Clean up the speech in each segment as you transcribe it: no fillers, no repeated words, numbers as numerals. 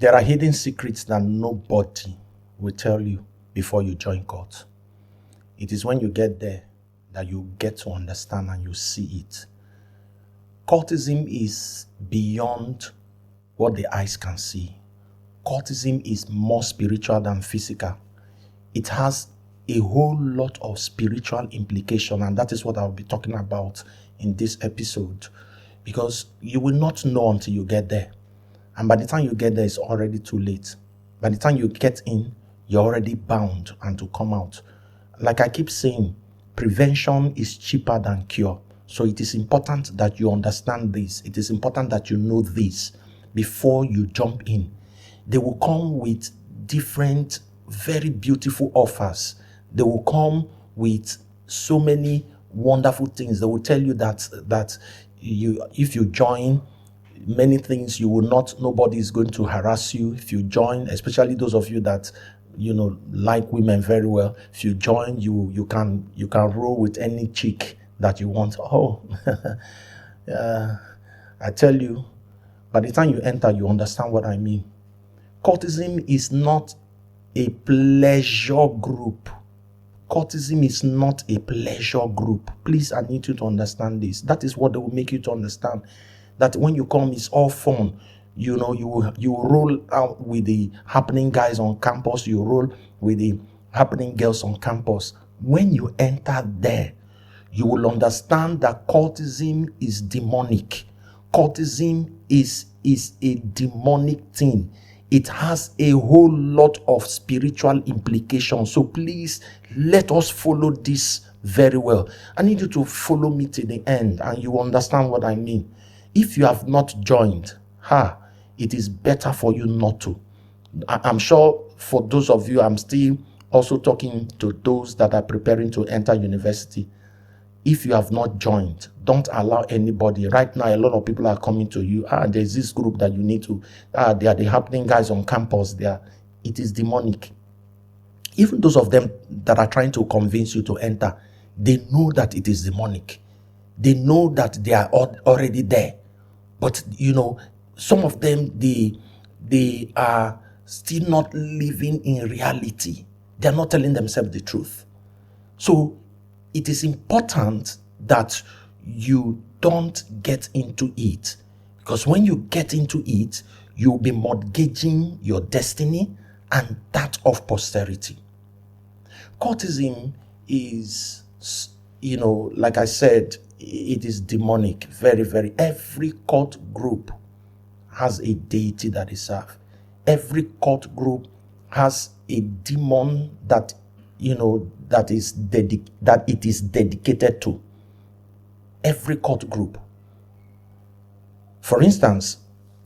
There are hidden secrets that nobody will tell you before you join cult. It is when you get there that you get to understand and you see it. Cultism is beyond what the eyes can see. Cultism is more spiritual than physical. It has a whole lot of spiritual implication, and that is what I'll be talking about in this episode, because you will not know until you get there. And by the time you get there, it's already too late. By the time you get in, you're already bound and to come out. Like I keep saying, prevention is cheaper than cure. So it is important that you understand this. It is important that you know this before you jump in. They will come with different, very beautiful offers. They will come with so many wonderful things. They will tell you that if you join, many things you will not, nobody is going to harass you. If you join, especially those of you that like women very well, if you join, you can roll with any chick that you want. I tell you, by the time you enter, you understand what I mean. Cultism is not a pleasure group. Cultism is not a pleasure group. Please, I need you to understand this. That is what they will make you to understand. That when you come, it's all fun. You roll out with the happening guys on campus. You roll with the happening girls on campus. When you enter there, you will understand that cultism is demonic. Cultism is a demonic thing. It has a whole lot of spiritual implications. So please, let us follow this very well. I need you to follow me to the end and you understand what I mean. If you have not joined, it is better for you not to. I'm sure for those of you, I'm still also talking to those that are preparing to enter university. If you have not joined, don't allow anybody. Right now, a lot of people are coming to you. There's this group that you need to. They are the happening guys on campus. It is demonic. Even those of them that are trying to convince you to enter, they know that it is demonic. They know that they are already there. But some of them, they are still not living in reality. They are not telling themselves the truth. So it is important that you don't get into it, because when you get into it, you'll be mortgaging your destiny and that of posterity. Cultism is, like I said, it is demonic. Very, very. Every cult group has a deity that they serve. Every cult group has a demon that it is dedicated to. Every cult group. For instance,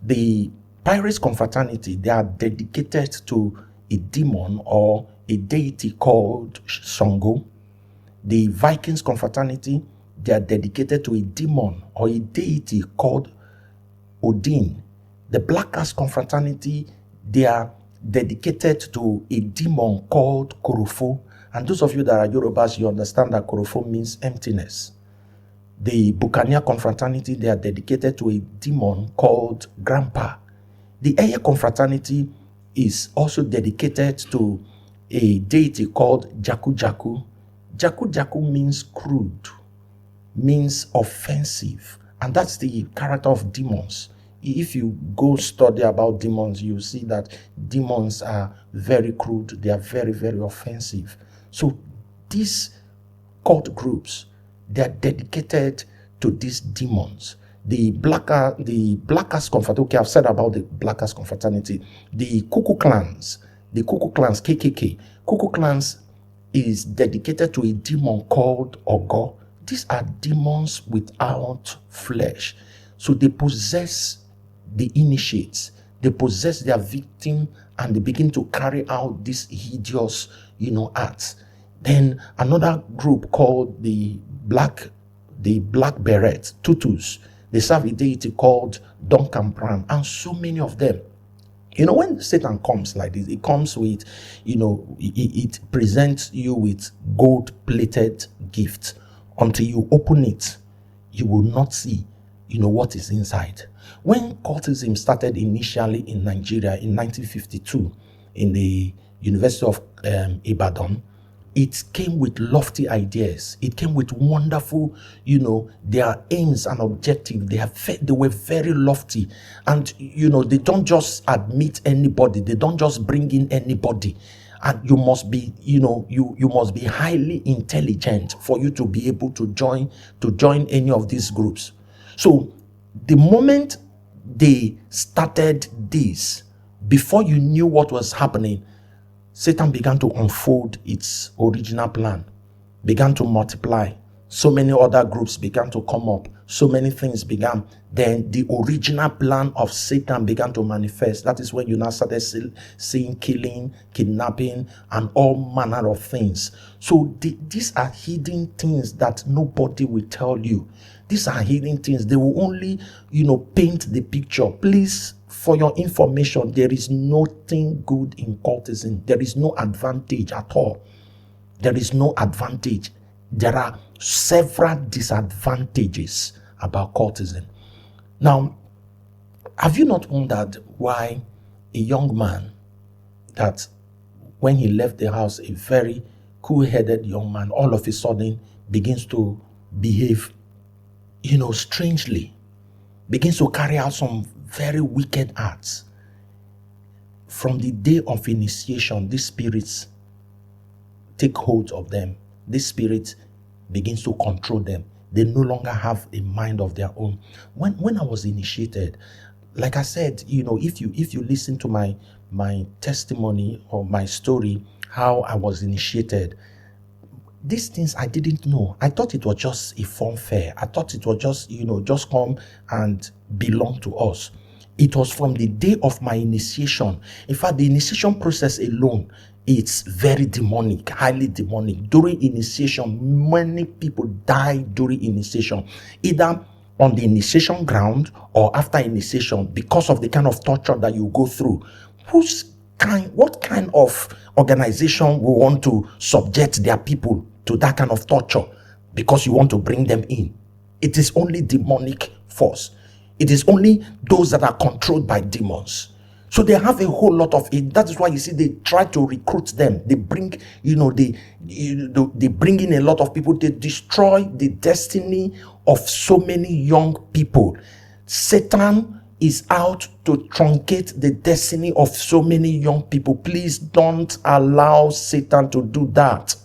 the Pirates Confraternity, they are dedicated to a demon or a deity called Shango. The Vikings Confraternity, they are dedicated to a demon or a deity called Odin. The Blackers Confraternity, they are dedicated to a demon called Korofo. And those of you that are Yorubas, you understand that Korofo means emptiness. The Buccaneer Confraternity, they are dedicated to a demon called Grandpa. The Eye Confraternity is also dedicated to a deity called Jaku Jaku. Jaku Jaku means crude, means offensive, and that's the character of demons. If you go study about demons, you see that demons are very crude, they are very, very offensive. So these cult groups, they are dedicated to these demons. The Blackers Confraternity, okay, I've said about the Blackers Confraternity. The Kuku Clans, KKK. Kuku Clans is dedicated to a demon called Ogo. These are demons without flesh. So they possess the initiates, they possess their victim, and they begin to carry out these hideous, acts. Then another group called the Black Berets, Tutus, they serve a deity called Duncan Pram, and so many of them. When Satan comes like this, it comes with, it presents you with gold-plated gifts. Until you open it, you will not see. what is inside. When cultism started initially in Nigeria in 1952 in the University of Ibadan, it came with lofty ideas. It came with wonderful, their aims and objectives. They were very lofty. And, they don't just admit anybody. They don't just bring in anybody. And you must be, you must be highly intelligent for you to be able to join any of these groups. So the moment they started this, before you knew what was happening, Satan began to unfold its original plan, began to multiply. So many other groups began to come up. So many things began. Then the original plan of Satan began to manifest. That is when you now started seeing killing, kidnapping, and all manner of things. So these are hidden things that nobody will tell you. These are hidden things. They will only, paint the picture. Please, for your information, there is nothing good in cultism. There is no advantage at all. There is no advantage. There are several disadvantages about cultism. Now, have you not wondered why a young man that when he left the house, a very cool-headed young man, all of a sudden begins to behave, strangely, begins to carry out some very wicked acts? From the day of initiation, these spirits take hold of them. This spirit begins to control them. They no longer have a mind of their own. When I was initiated, like I said, if you listen to my testimony or my story, how I was initiated, these things I didn't know. I thought it was just a fun fair. I thought it was just, just come and belong to us. It was from the day of my initiation. In fact, the initiation process alone, it's very demonic, highly demonic. During initiation, many people die during initiation, either on the initiation ground or after initiation, because of the kind of torture that you go through. What kind of organization will want to subject their people to that kind of torture because you want to bring them in? It is only demonic force. It is only those that are controlled by demons. So they have a whole lot of it. That is why you see they try to recruit them. They bring, they bring in a lot of people. They destroy the destiny of so many young people. Satan is out to truncate the destiny of so many young people. Please don't allow Satan to do that.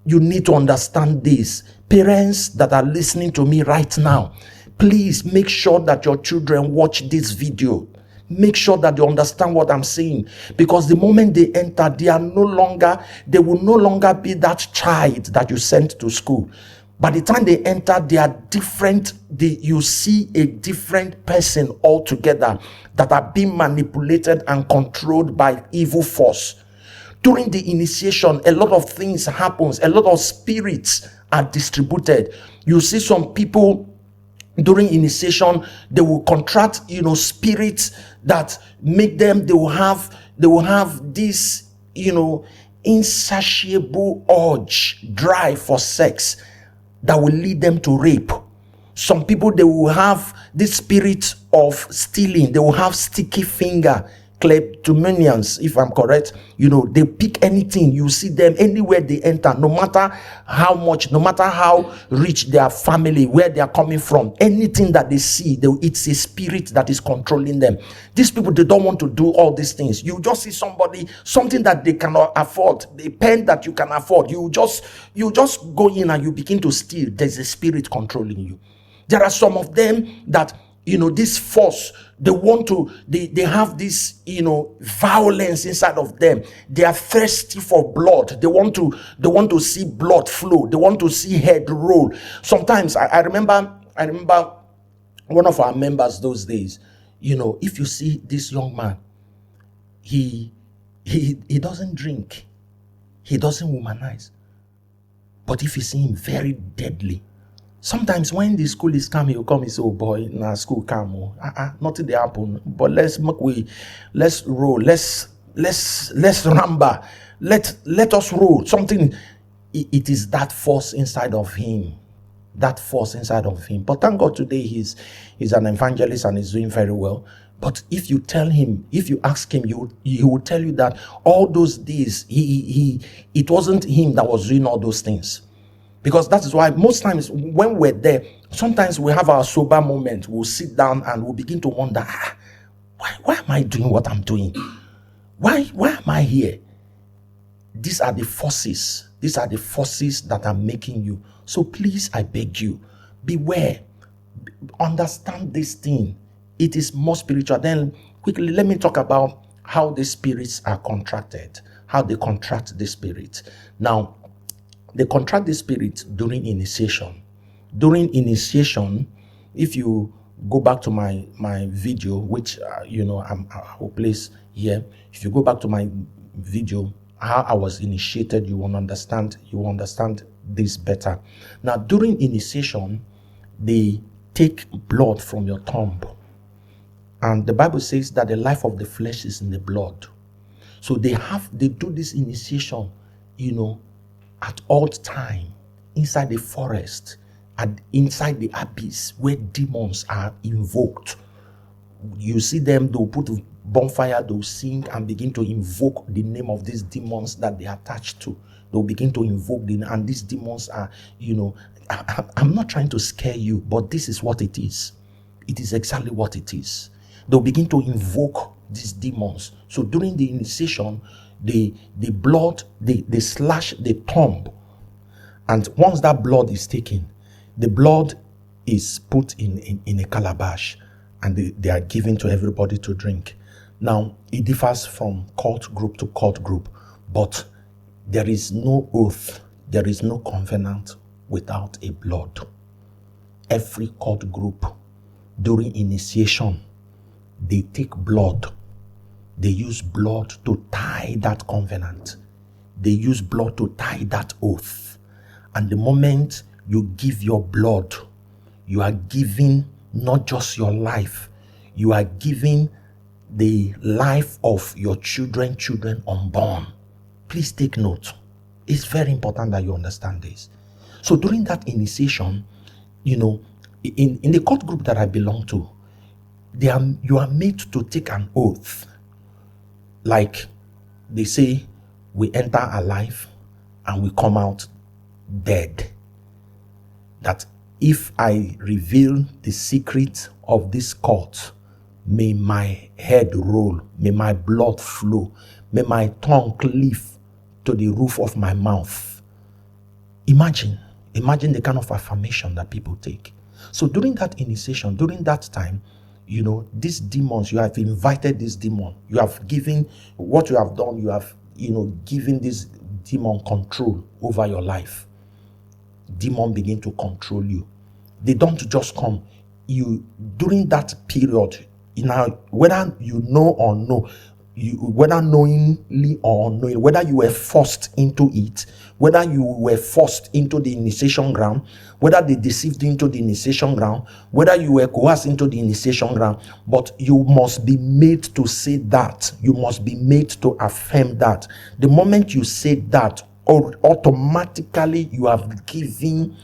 You need to understand this. Parents that are listening to me right now, please make sure that your children watch this video. Make sure that they understand what I'm saying, because the moment they enter, they will no longer be that child that you sent to school. By the time they enter, they are different. You see a different person altogether, that are being manipulated and controlled by evil force. During the initiation, a lot of things happens. A lot of spirits are distributed. You see some people during initiation, they will contract, spirits that make them, they will have this, insatiable urge, drive for sex that will lead them to rape. Some people, they will have this spirit of stealing. They will have sticky finger, kleptomanians, if I'm correct. They pick anything. You see them anywhere they enter, no matter how much, no matter how rich their family, where they are coming from, anything that they see, it's a spirit that is controlling them. These people, they don't want to do all these things. You just see something that they cannot afford, a pen that you can afford. You just go in and you begin to steal. There's a spirit controlling you. There are some of them that, this force, they have this, violence inside of them. They are thirsty for blood. They want to see blood flow. They want to see head roll. Sometimes I remember one of our members those days, if you see this young man, he doesn't drink. He doesn't womanize. But if you see him, very deadly. Sometimes when the school is calm, he'll come and say, "Oh boy, now school calm. Nothing they happen. But let's roll. Let's rumba. Let us roll." Something. It is that force inside of him that force inside of him. But thank God today he's an evangelist and he's doing very well. But if you tell him, if you ask him, he will tell you that all those days it wasn't him that was doing all those things. Because that is why most times when we're there, sometimes we have our sober moment. We'll sit down and we'll begin to wonder, why am I doing what I'm doing? Why am I here? These are the forces. These are the forces that are making you. So please, I beg you, beware. Understand this thing. It is more spiritual. Then quickly, let me talk about how the spirits are contracted. How they contract the spirit. Now, they contract the spirit during initiation. During initiation, if you go back to my video, which I will place here. If you go back to my video, how I was initiated, you will understand this better. Now, during initiation, they take blood from your thumb, and the Bible says that the life of the flesh is in the blood. So they do this initiation, at all time, inside the forest and inside the abyss where demons are invoked. You see them, they'll put a bonfire, they'll sing and begin to invoke the name of these demons that they are attached to. They'll begin to invoke them, and these demons are, I'm not trying to scare you, but this is what it is. It is exactly what it is. They'll begin to invoke these demons. So during the initiation, the blood, they slash the thumb, and once that blood is taken, the blood is put in a calabash, and they are given to everybody to drink. Now, it differs from cult group to cult group, but there is no oath, there is no covenant without a blood. Every cult group, during initiation, they take blood. They use blood to tie that covenant. They use blood to tie that oath. And the moment you give your blood, you are giving not just your life, you are giving the life of your children unborn. Please take note. It's very important that you understand this. So during that initiation, in the cult group that I belong to, you are made to take an oath. Like they say, we enter alive and we come out dead. That if I reveal the secret of this cult, may my head roll, may my blood flow, may my tongue cleave to the roof of my mouth. Imagine the kind of affirmation that people take. So during that initiation, during that time, these demons, you have invited this demon. You have given what you have done, you have, given this demon control over your life. Demon begin to control you. They don't just come. During that period, whether you know or no, whether knowingly or unknowingly, whether you were forced into it, whether you were forced into the initiation ground, whether they deceived you into the initiation ground, whether you were coerced into the initiation ground, but you must be made to say that. You must be made to affirm that. The moment you say that, automatically you have given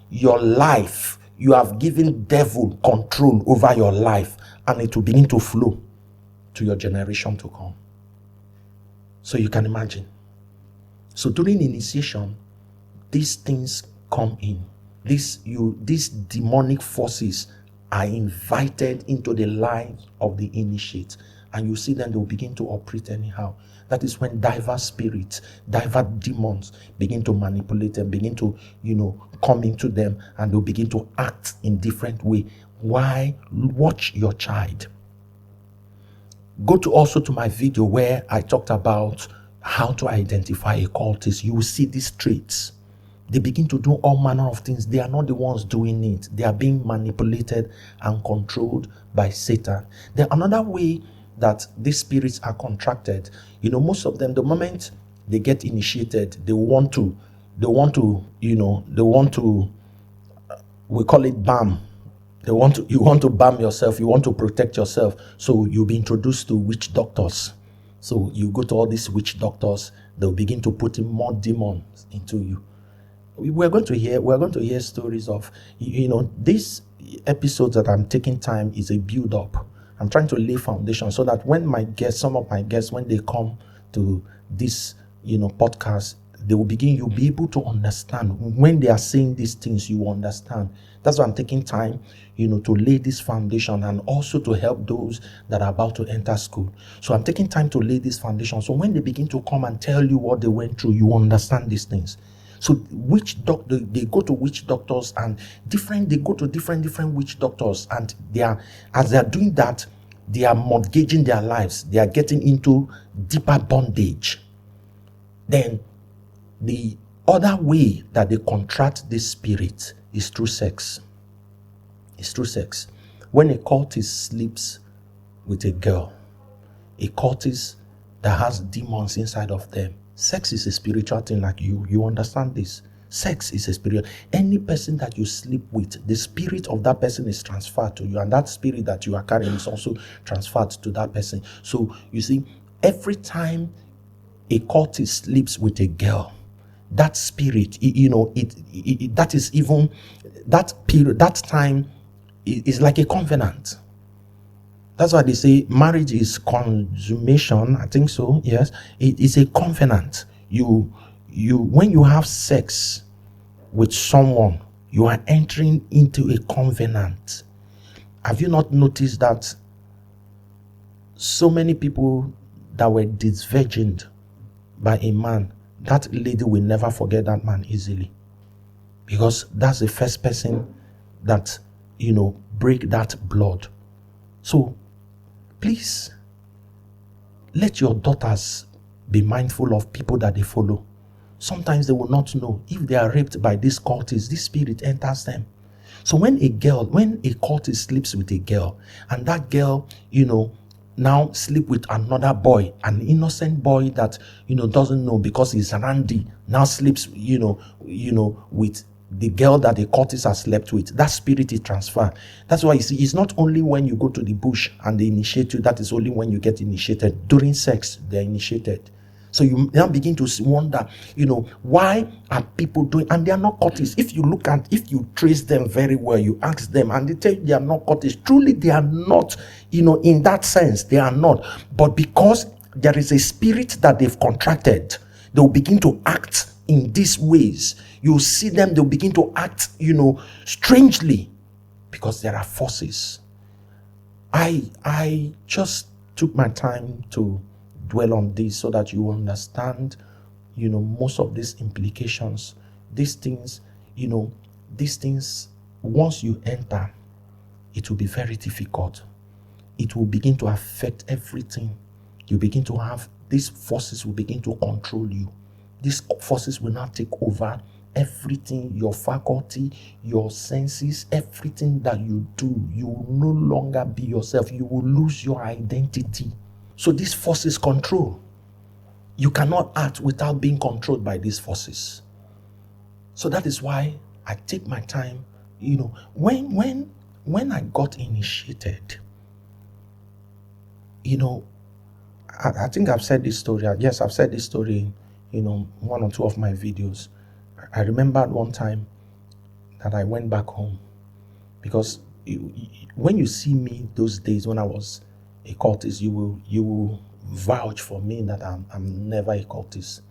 your life, you have given devil control over your life, and it will begin to flow to your generation to come. So you can imagine. So during initiation, these things come in. These demonic forces are invited into the lives of the initiate, and you see them, they will begin to operate anyhow. That is when diverse spirits, diverse demons begin to manipulate them, begin to, come into them, and they'll begin to act in different way. Why? Watch your child. Go also to my video where I talked about how to identify a cultist. You will see these traits. They begin to do all manner of things. They are not the ones doing it. They are being manipulated and controlled by Satan. Then another way that these spirits are contracted, most of them, the moment they get initiated, they want to, we call it BAM. You want to balm yourself, you want to protect yourself. So you'll be introduced to witch doctors. So you go to all these witch doctors, they'll begin to put in more demons into you. we're going to hear stories of, these episodes that I'm taking time is a build up. I'm trying to lay foundation so that when some of my guests, when they come to this, podcast, you'll be able to understand. When they are saying these things, you understand. That's why I'm taking time, to lay this foundation, and also to help those that are about to enter school. So I'm taking time to lay this foundation. So when they begin to come and tell you what they went through, you understand these things. So they go to witch doctors, and they go to different witch doctors, and as they are doing that, they are mortgaging their lives. They are getting into deeper bondage. Then the other way that they contract this spirit is through sex. It's through sex. When a cultist sleeps with a girl, a cultist that has demons inside of them, sex is a spiritual thing. Like you understand this. Sex is a spiritual. Any person that you sleep with, the spirit of that person is transferred to you, and that spirit that you are carrying is also transferred to that person. So you see, every time a cultist sleeps with a girl, that spirit, that is even that period, that time is like a covenant. That's why they say marriage is consummation. I think so. Yes, it is a covenant. You when you have sex with someone, you are entering into a covenant. Have you not noticed that so many people that were disvirgined by a man, that lady will never forget that man easily, because that's the first person that break that blood. So please let your daughters be mindful of people that they follow. Sometimes they will not know if they are raped by this cultist. This spirit enters them. So when a cultist sleeps with a girl, and that girl now sleep with another boy, an innocent boy that doesn't know, because he's randy, now sleeps with the girl that the cultist has slept with, that spirit is transferred. That's why you see, it's not only when you go to the bush and they initiate you, that is only when you get initiated. During sex, they're initiated. So you now begin to wonder, why are people doing, and they are not cultists. If you trace them very well, you ask them, and they tell you they are not cultists. Truly, they are not, in that sense, they are not. But because there is a spirit that they've contracted, they'll begin to act in these ways. You'll see them, they'll begin to act, strangely, because there are forces. I just took my time to dwell on this so that you understand, most of these implications, these things, once you enter, it will be very difficult. It will begin to affect everything. You begin to have, these forces will begin to control you. These forces will now take over everything, your faculty, your senses, everything that you do. You will no longer be yourself. You will lose your identity. So these forces control. You cannot act without being controlled by these forces. So that is why I take my time. When I got initiated, I think I've said this story. Yes, I've said this story in one or two of my videos. I remember one time that I went back home, because when you see me those days when I was a cultist, you will vouch for me that I'm never a cultist,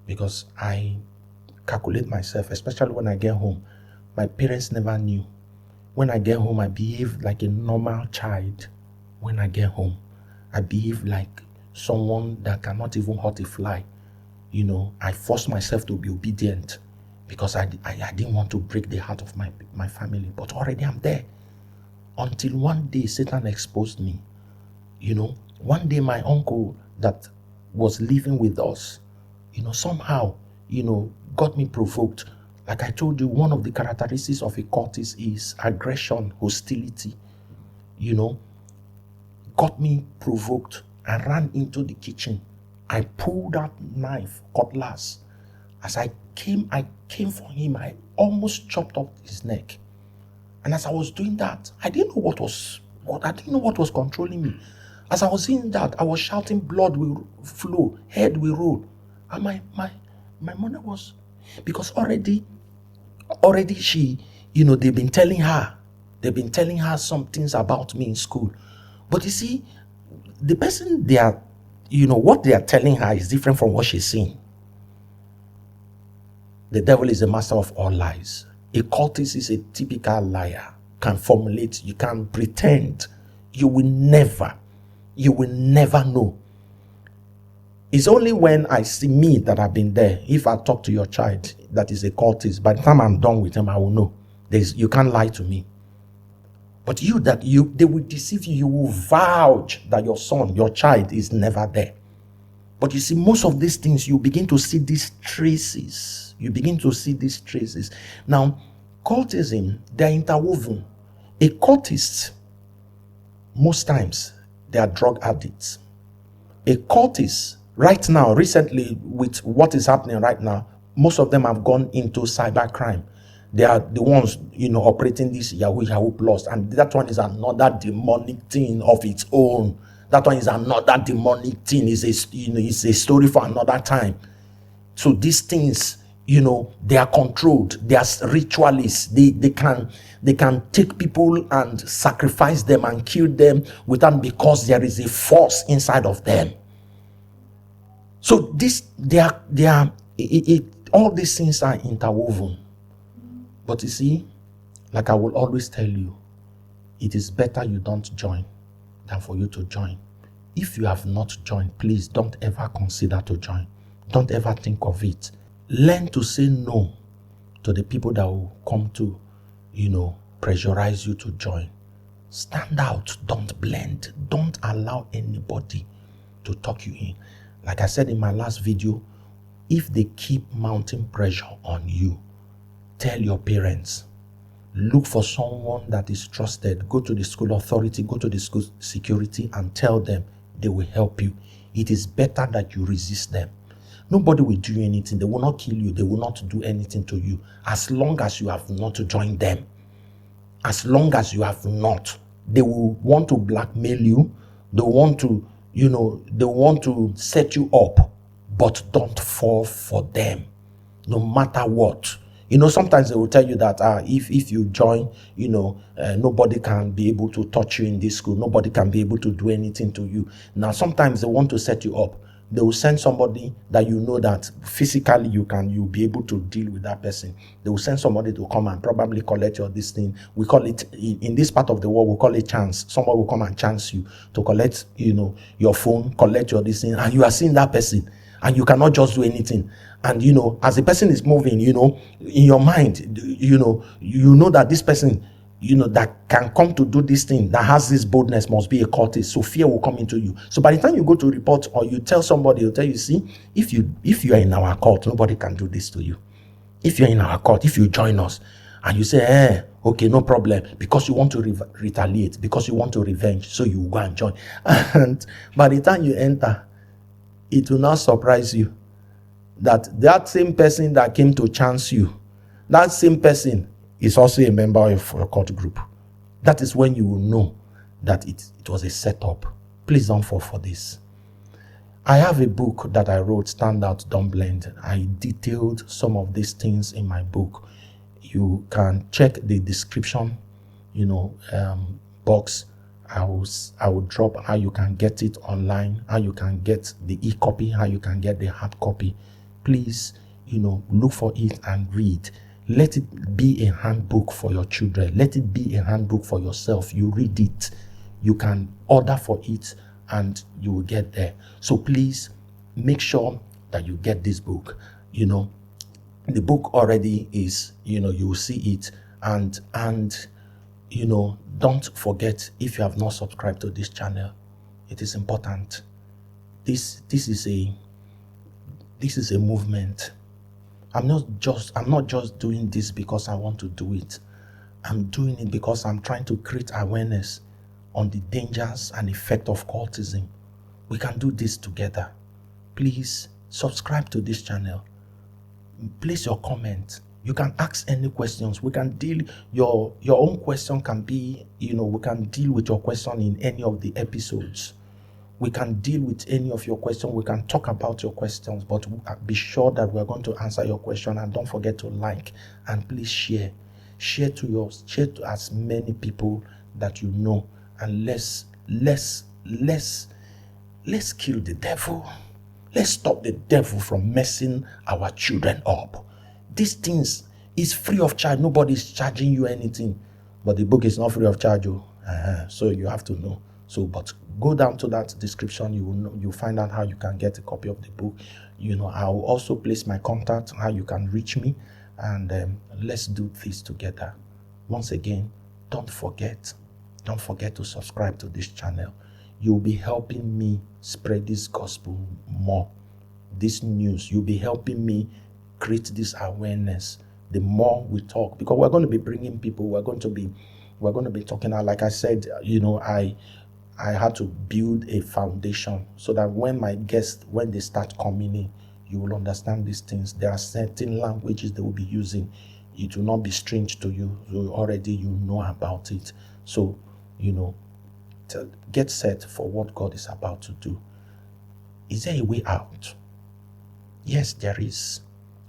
because I calculate myself, especially when I get home. My parents never knew. When I get home, I behave like a normal child. When I get home, I behave like someone that cannot even hurt a fly. I force myself to be obedient, because I didn't want to break the heart of my family. But already I'm there. Until one day Satan exposed me. One day my uncle that was living with us, somehow, got me provoked. Like I told you, one of the characteristics of a cultist is aggression, hostility. Got me provoked. I ran into the kitchen. I pulled out knife, cutlass. As I came for him. I almost chopped off his neck. And as I was doing that, I didn't know what was controlling me. As I was doing that, I was shouting, blood will flow, head will roll. And my mother was, because already Already they've been telling her some things about me in school. But you see, the person they are, what they are telling her is different from what she's seeing. The devil is the master of all lies. A cultist is a typical liar. Can formulate, you can pretend. You will never know. It's only when I see me that I've been there. If I talk to your child that is a cultist, by the time I'm done with him, I will know. You can't lie to me. But they will deceive you. You will vouch that your son, your child is never there. But you see, most of these things, you begin to see these traces. Now, cultism, they're interwoven. A cultist, most times, they are drug addicts. A cultist, right now, recently, with what is happening right now, most of them have gone into cybercrime. They are the ones, operating this Yahoo Plus, and that one is another demonic thing of its own. That one is another demonic thing. It's a story for another time. So these things, they are controlled. They are ritualists. They can take people and sacrifice them and kill them because there is a force inside of them. So all these things are interwoven. But you see, like I will always tell you, it is better you don't join than for you to join. If you have not joined, please don't ever consider to join. Don't ever think of it. Learn to say no to the people that will come to, pressurize you to join. Stand out. Don't blend. Don't allow anybody to talk you in. Like I said in my last video, if they keep mounting pressure on you, tell your parents. Look for someone that is trusted. Go to the school authority, go to the school security and tell them. They will help you. It is better that you resist them. Nobody will do you anything. They will not kill you. They will not do anything to you. As long as you have not joined them. As long as you have not. They will want to blackmail you. They want to, they want to set you up. But don't fall for them. No matter what. Sometimes they will tell you that if you join, nobody can be able to touch you in this school. Nobody can be able to do anything to you. Now, sometimes they want to set you up. They will send somebody that that physically you'll be able to deal with that person. They will send somebody to come and probably collect your this thing. We call it, in this part of the world, we call it chance. Somebody will come and chance you to collect, your phone, collect your this thing, and you are seeing that person. And you cannot just do anything. And, as the person is moving, in your mind, you know that this person, that can come to do this thing, that has this boldness, must be a cultist. So fear will come into you. So by the time you go to report or you tell somebody, they'll tell you, see, if you are in our cult, nobody can do this to you. If you're in our cult, if you join us, and you say, okay, no problem, because you want to retaliate, because you want to revenge, so you go and join. And by the time you enter, it will not surprise you that same person that came to chance you, that same person is also a member of a cult group. That is when you will know that it was a setup. Please don't fall for this. I have a book that I wrote, Stand Out, Don't Blend. I detailed some of these things in my book. You can check the description, box. I will drop how you can get it online, how you can get the e-copy, how you can get the hard copy. Please, look for it and read. Let it be a handbook for your children. Let it be a handbook for yourself. You read it. You can order for it and you will get there. So please make sure that you get this book. The book already is, you will see it and don't forget, if you have not subscribed to this channel, it is important. This is a movement. I'm not just doing this because I want to do it. I'm doing it because I'm trying to create awareness on the dangers and effect of cultism. We can do this together. Please subscribe to this channel. Place your comment. You can ask any questions. We can deal, your own question can be, we can deal with your question in any of the episodes. We can deal with any of your questions. We can talk about your questions, but be sure that we're going to answer your question. And don't forget to like, and please share. Share to as many people that you know. And let's kill the devil. Let's stop the devil from messing our children up. These things is free of charge. Nobody's charging you anything. But the book is not free of charge. So you have to know. So, but go down to that description. You will know, you'll find out how you can get a copy of the book. I'll also place my contact, how you can reach me. And let's do this together. Once again, don't forget to subscribe to this channel. You'll be helping me spread this gospel more, this news. You'll be helping me create this awareness. The more we talk, because we're going to be bringing people, we're going to be talking. Like I said, I had to build a foundation so that when my guests, when they start coming in, you will understand these things. There are certain languages they will be using. It will not be strange to you. So already you know about it. So, get set for what God is about to do. Is there a way out? Yes, there is.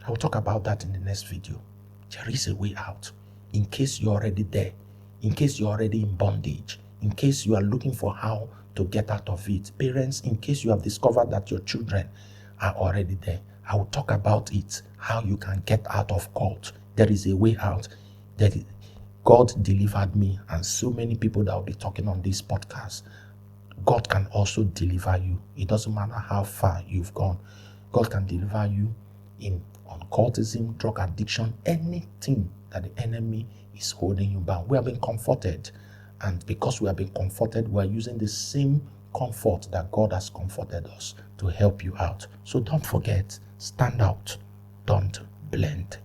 I will talk about that in the next video. There is a way out. In case you're already there, in case you're already in bondage, in case you are looking for how to get out of it. Parents, in case you have discovered that your children are already there, I will talk about it, how you can get out of cult. There is a way out. God delivered me, and so many people that will be talking on this podcast. God can also deliver you. It doesn't matter how far you've gone. God can deliver you on cultism, drug addiction, anything that the enemy is holding you bound. We have been comforted. And because we have been comforted, we are using the same comfort that God has comforted us to help you out. So don't forget, stand out, don't blend.